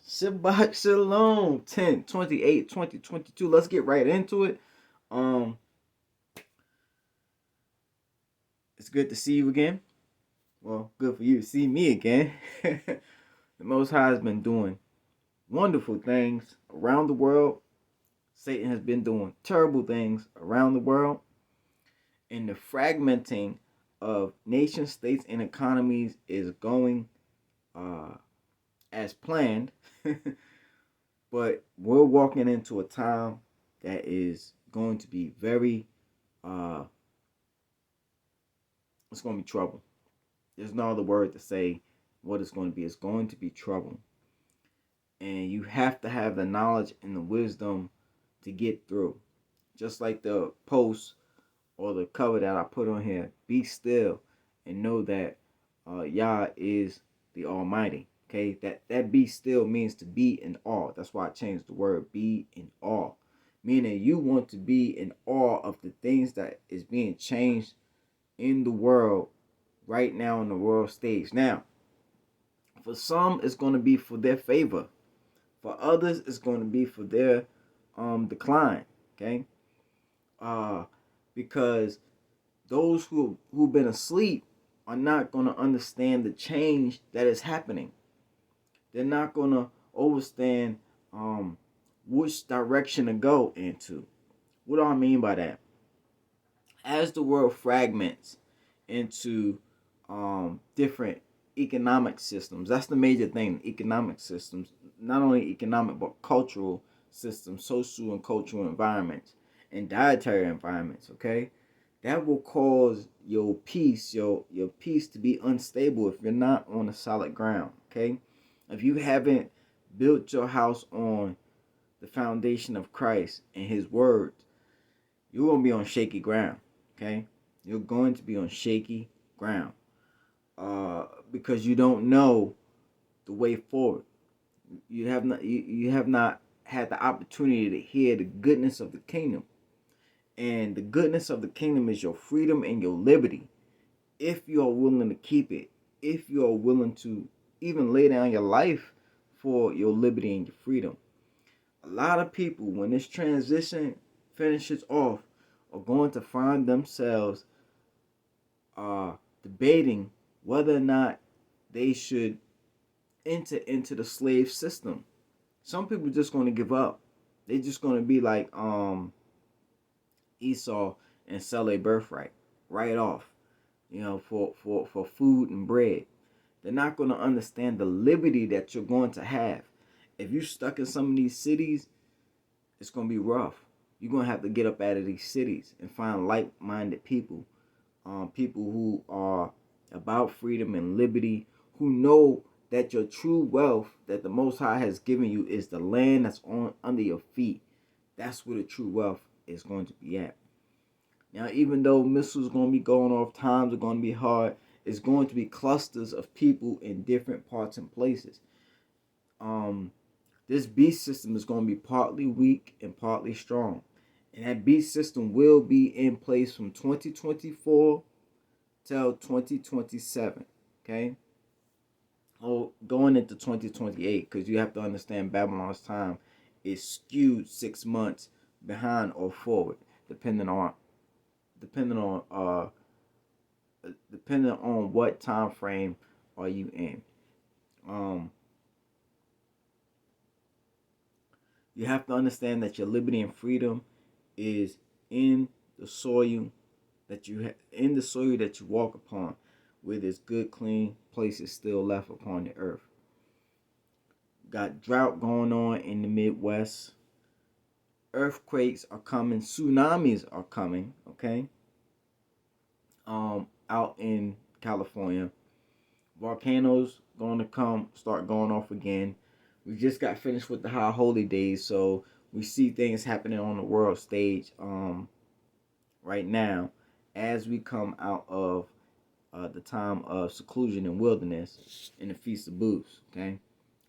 Shabbat Shalom 10/28/2022. Let's get right into it. Um, it's good to see you again. Well, good for you to see me again. The Most High has been doing wonderful things around the world. Satan has been doing terrible things around the world. And the fragmenting of nation states and economies is going uh, as planned. But we're walking into a time that is going to be very uh it's going to be trouble. There's no other word to say what it's going to be. It's going to be trouble. And you have to have the knowledge and the wisdom to get through. Just like the post or the cover that I put on here, be still and know that Yah is the Almighty. Okay, that be still means to be in awe. That's why I changed the word be in awe, meaning you want to be in awe of the things that is being changed in the world right now on the world stage. Now, for some, it's going to be for their favor. For others, it's going to be for their decline. Okay, uh, because those who've been asleep are not going to understand the change that is happening. They're not going to understand which direction to go into. What do I mean by that? As the world fragments into different economic systems, that's the major thing. Economic systems, not only economic but cultural systems, social and cultural environments, and dietary environments. Okay, that will cause your peace, your peace to be unstable if you're not on a solid ground. Okay, if you haven't built your house on the foundation of Christ and His Word, you're gonna be on shaky ground. Okay, you're going to be on shaky ground because you don't know the way forward. You have not had the opportunity to hear the goodness of the kingdom. And the goodness of the kingdom is your freedom and your liberty. If you are willing to keep it, if you are willing to even lay down your life for your liberty and your freedom. A lot of people, when this transition finishes off, are going to find themselves debating whether or not they should enter into the slave system. Some people are just going to give up. They're just going to be like Esau and sell their birthright right off, for food and bread. They're not going to understand the liberty that you're going to have. If you're stuck in some of these cities, it's going to be rough. You're going to have to get up out of these cities and find like-minded people, people who are about freedom and liberty, who know that your true wealth that the Most High has given you is the land that's under your feet. That's where the true wealth is going to be at. Now, even though missiles are going to be going off, times are going to be hard, it's going to be clusters of people in different parts and places. This beast system is going to be partly weak and partly strong. And that beast system will be in place from 2024 till 2027. Okay? Or going into 2028, because you have to understand Babylon's time is skewed 6 months behind or forward, depending on what time frame are you in. You have to understand that your liberty and freedom is in the soil that you walk upon, where there's good, clean places still left upon the earth. Got drought going on in the Midwest. Earthquakes are coming. Tsunamis are coming. Okay. Out in California, volcanoes going to start going off again. We just got finished with the high holy days, so we see things happening on the world stage right now as we come out of the time of seclusion and wilderness in the Feast of Booths. Okay,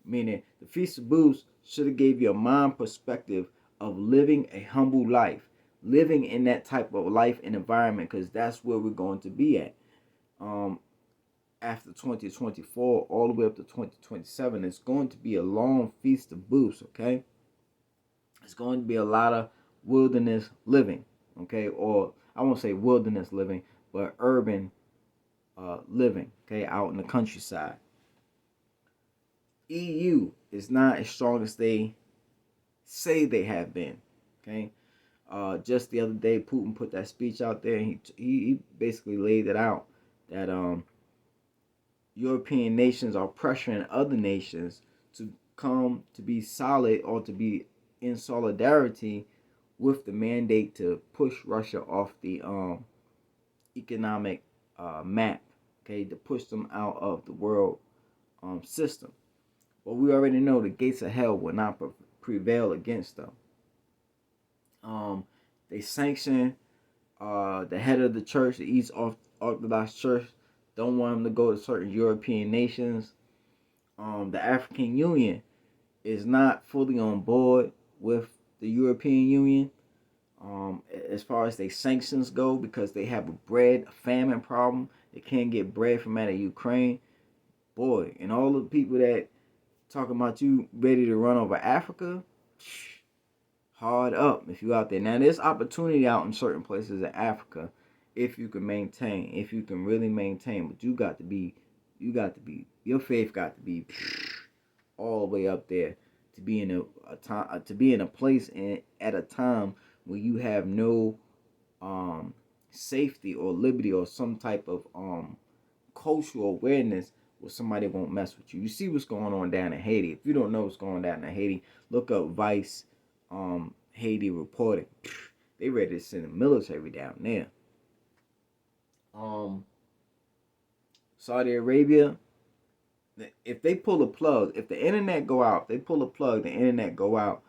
meaning the Feast of Booths should have gave you a mind perspective of living a humble life, living in that type of life and environment, because that's where we're going to be at. after 2024 all the way up to 2027. It's going to be a long feast of booths, okay? It's going to be a lot of wilderness living, okay? Or I won't say wilderness living, but urban living, okay, out in the countryside. EU is not as strong as they say they have been, okay? Just the other day, Putin put that speech out there, and he basically laid it out that European nations are pressuring other nations to come to be solid or to be in solidarity with the mandate to push Russia off the economic map, okay, to push them out of the world system. But we already know the gates of hell will not prevail against them. They sanction the head of the church, the East Orthodox Church, don't want him to go to certain European nations. The African Union is not fully on board with the European Union as far as their sanctions go, because they have a famine problem. They can't get bread from out of Ukraine. Boy, and all the people that talking about you ready to run over Africa, hard up if you out there. Now there's opportunity out in certain places in Africa if you can maintain, if you can really maintain, but you got to be, your faith got to be all the way up there to be in a time, to be in a place at a time where you have no safety or liberty or some type of cultural awareness where somebody won't mess with you. You see what's going on down in Haiti. If you don't know what's going on down in Haiti, look up Vice Haiti reporting. They ready to send the military down there. Saudi Arabia, if they pull a plug, if the internet go out, they pull a plug, the internet go out,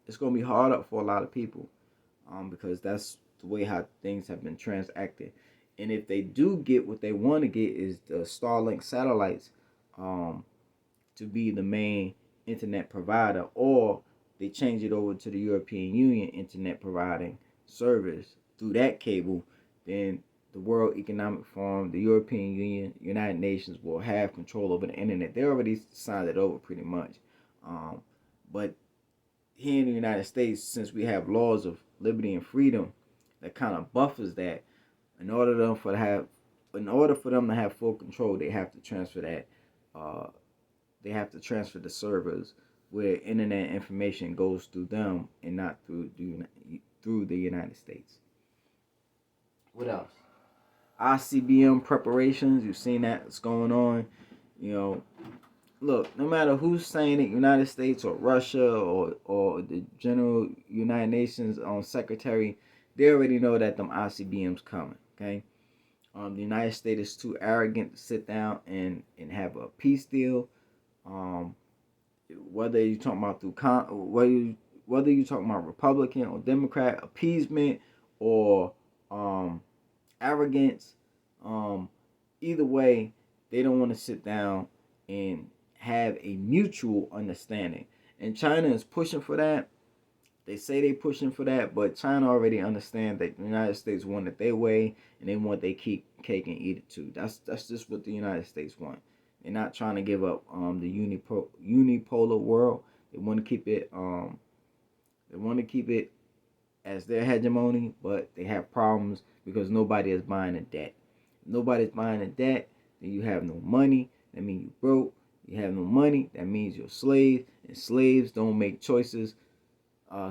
it's gonna be hard for a lot of people, because that's the way how things have been transacted. And if they do get what they want to get, is the Starlink satellites, to be the main internet provider, or they change it over to the European Union internet providing service through that cable, then the World Economic Forum, the European Union, United Nations will have control over the internet. They already signed it over pretty much. But here in the United States, since we have laws of liberty and freedom that kind of buffers that, in order for them to have full control, they have to transfer that. They have to transfer the servers where internet information goes through them and not through the United States. What else? ICBM preparations. You've seen that's going on. You know, look, no matter who's saying it, United States or Russia or the General United Nations Secretary, they already know that them ICBMs coming. Okay. The United States is too arrogant to sit down and have a peace deal. Whether you're talking about whether you're talking about Republican or Democrat, appeasement or arrogance, either way, they don't want to sit down and have a mutual understanding. And China is pushing for that. They say they're pushing for that, but China already understands that the United States want it their way, and they want their cake and eat it too. That's just what the United States want. They're not trying to give up the unipolar world. They want to keep it as their hegemony, but they have problems because nobody is buying the debt. If nobody's buying the debt, then you have no money. That means you broke. You have no money. That means you're a slave, and slaves don't make choices.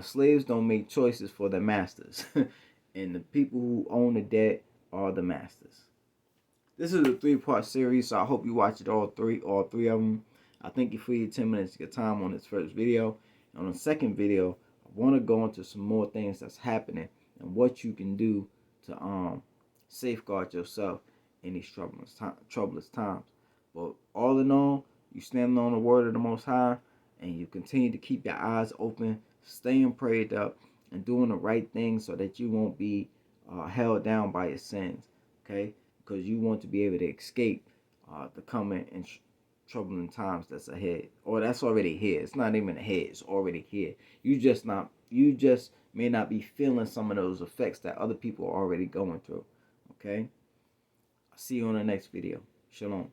Slaves don't make choices for their masters, and the people who own the debt are the masters. This is a 3-part series, so I hope you watch it all three of them. I thank you for your 10 minutes of your time on this first video. And on the second video, I want to go into some more things that's happening and what you can do to safeguard yourself in these troublous times. But all in all, you stand on the word of the Most High, and you continue to keep your eyes open, staying prayed up, and doing the right thing so that you won't be held down by your sins, okay? Because you want to be able to escape the coming and troubling times that's ahead, or that's already here. It's not even ahead; it's already here. You just may not be feeling some of those effects that other people are already going through. Okay. I'll see you on the next video. Shalom.